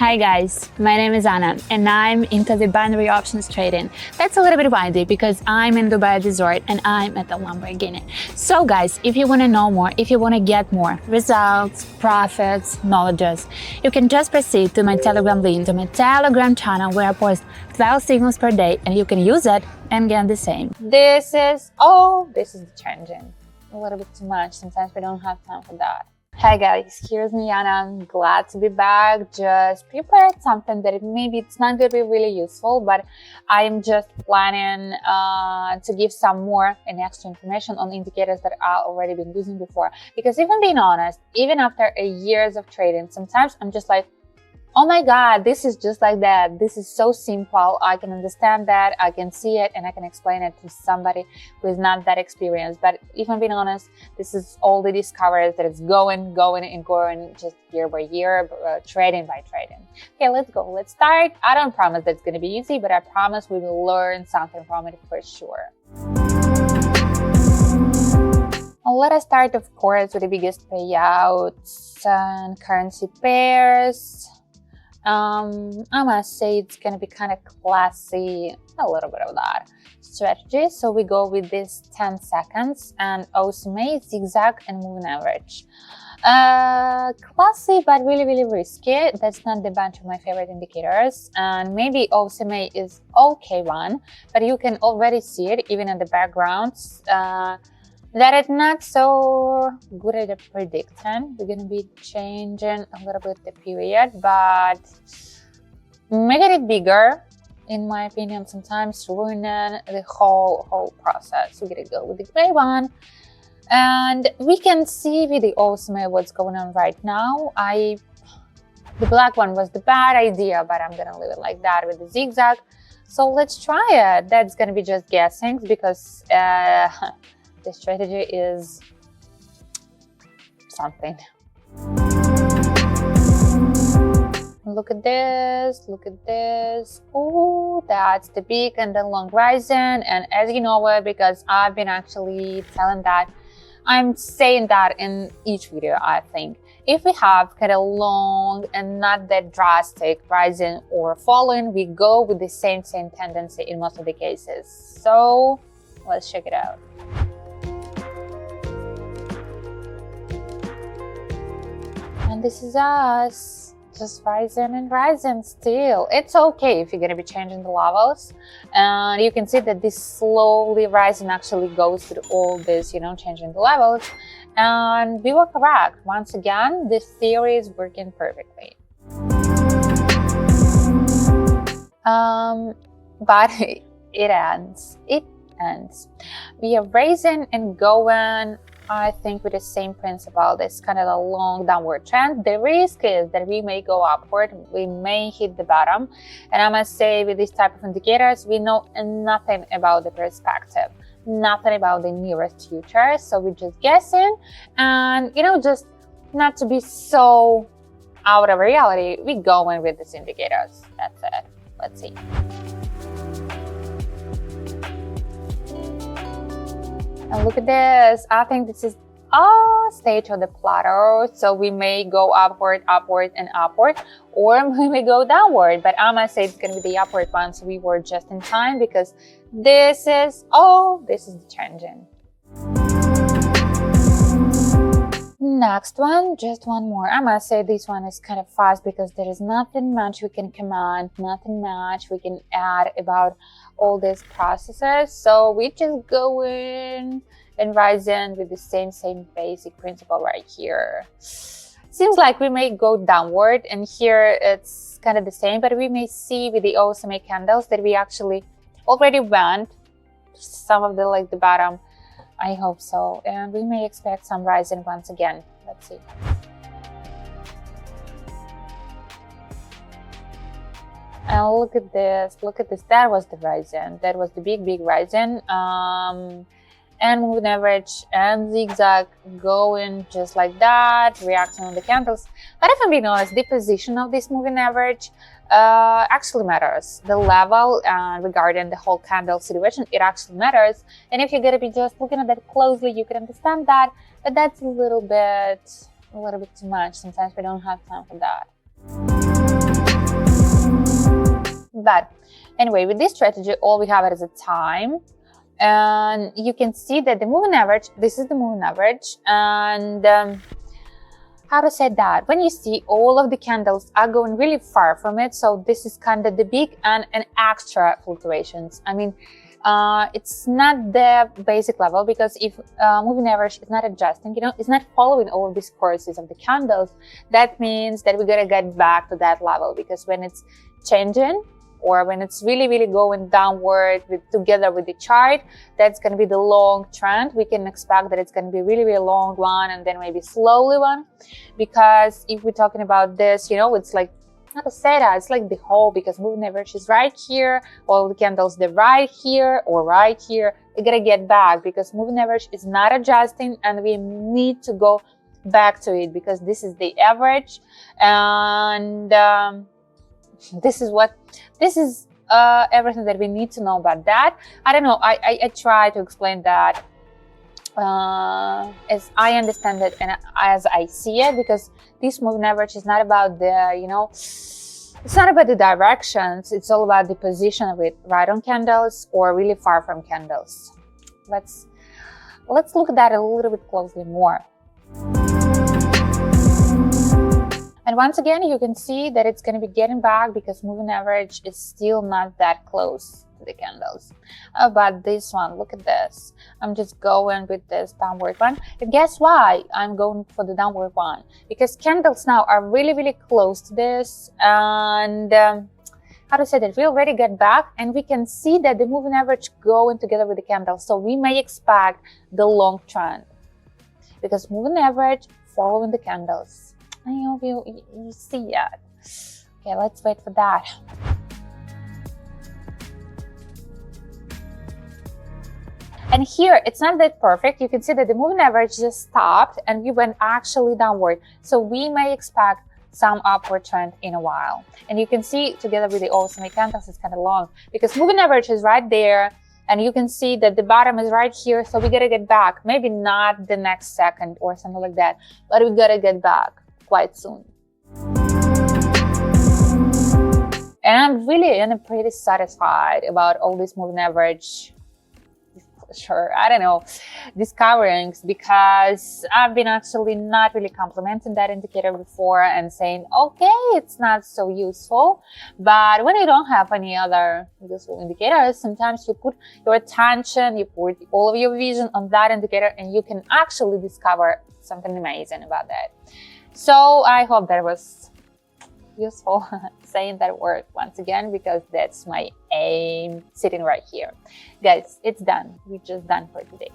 Hi guys, my name is Anna and I'm into the binary options trading. That's a little bit windy because I'm in Dubai Resort and I'm at the Lamborghini. So guys, if you want to know more, if you want to get more results, profits, knowledges, you can just proceed to my Telegram link, to my Telegram channel where I post 12 signals per day and you can use it and get the same. This is the changing. A little bit too much. Sometimes we don't have time for that. Hi guys, here's me Anna. I'm glad to be back. Just prepared something that maybe it's not going to be really useful, but I'm just planning to give some more and extra information on indicators that I've already been using before. Because if I'm being honest, even after years of trading, sometimes I'm just like, oh my God, this is just like that. This is so simple. I can understand that. I can see it and I can explain it to somebody who is not that experienced. But if I'm being honest, this is all the discoveries that it's going just year by year, trading by trading. Okay, let's go. Let's start. I don't promise that it's going to be easy, but I promise we will learn something from it for sure. Well, let us start, of course, with the biggest payouts and currency pairs. I must say it's gonna be kind of classy, a little bit of that strategy. So we go with this 10 seconds and OCMA, zigzag and moving average. Classy, but really risky. That's not the bunch of my favorite indicators. And maybe OCMA is okay one, but you can already see it even in the backgrounds. That it's not so good at predicting. We're gonna be changing a little bit the period, but making it bigger, in my opinion, sometimes ruining the whole process. We're gonna go with the gray one, and we can see with the OSMA what's going on right now. The black one was the bad idea, but I'm gonna leave it like that with the zigzag. So let's try it. That's gonna be just guessing because the strategy is something. Look at this, look at this. Oh, that's the big and the long rising. And as you know it, because I've been actually telling that, I'm saying that in each video, I think. If we have kind of long and not that drastic rising or falling, we go with the same tendency in most of the cases. So let's check it out. And this is us, just rising and rising still. It's okay if you're going to be changing the levels. And you can see that this slowly rising actually goes through all this, changing the levels. And we were correct. Once again, this theory is working perfectly. But it ends. It ends. We are raising and going, I think, with the same principle. This kind of a long downward trend. The risk is that we may go upward, we may hit the bottom. And I must say, with this type of indicators, we know nothing about the perspective, nothing about the nearest future. So we're just guessing and, just not to be so out of reality, we go in with these indicators. That's it. Let's see. And look at this. I think this is a stage of the plateau. So we may go upward, and upward, or we may go downward. But I must say it's going to be the upward one. So we were just in time because this is the changing. Next one, just one more. I must say this one is kind of fast because there is nothing much we can command, nothing much we can add about all these processes. So we just go in and rising with the same basic principle right here. Seems like we may go downward, and here it's kind of the same, but we may see with the OSMA candles that we actually already went some of the bottom. I hope so. And we may expect some rising once again. Let's see. And look at this. Look at this. That was the rising. That was the big rising. And moving average and zigzag going just like that, reacting on the candles. But if I'm being honest, the position of this moving average actually matters. The level regarding the whole candle situation, it actually matters. And if you're going to be just looking at that closely, you can understand that. But that's a little bit too much. Sometimes we don't have time for that. But anyway, with this strategy, all we have is a time. And you can see that the moving average, this is the moving average. And how to say that? When you see all of the candles are going really far from it, so this is kind of the big and an extra fluctuations. I mean, it's not the basic level, because if moving average is not adjusting, it's not following all of these courses of the candles, that means that we're gonna get back to that level, because when it's changing, or when it's really going downward together with the chart, that's going to be the long trend. We can expect that it's going to be really long one, and then maybe slowly one. Because if we're talking about this, it's like, how to say that, it's like the whole, because moving average is right here, all the candles, they're right here or right here. We gotta get back, because moving average is not adjusting, and we need to go back to it, because this is the average. And this is everything that we need to know about that. I don't know, I try to explain that as I understand it and as I see it, because this moving average is not about the, it's not about the directions, it's all about the position of it, right on candles or really far from candles. Let's look at that a little bit closely more. And once again, you can see that it's going to be getting back, because moving average is still not that close to the candles. But this one, look at this. I'm just going with this downward one. And guess why I'm going for the downward one? Because candles now are really close to this. And how to say that, we already got back, and we can see that the moving average going together with the candles. So we may expect the long trend, because moving average following the candles. I hope you see that. Okay, let's wait for that. And here, it's not that perfect. You can see that the moving average just stopped and we went actually downward. So we may expect some upward trend in a while. And you can see together with the OSMA candles, it's kind of long, because moving average is right there. And you can see that the bottom is right here. So we gotta get back. Maybe not the next second or something like that, but we gotta get back quite soon. And I'm really pretty satisfied about all this moving average, I don't know, discoverings, because I've been actually not really complimenting that indicator before and saying, okay, it's not so useful. But when you don't have any other useful indicators, sometimes you put your attention, you put all of your vision on that indicator, and you can actually discover something amazing about that. So I hope that was useful saying that word once again, because that's my aim sitting right here. Guys, it's done. We're just done for today.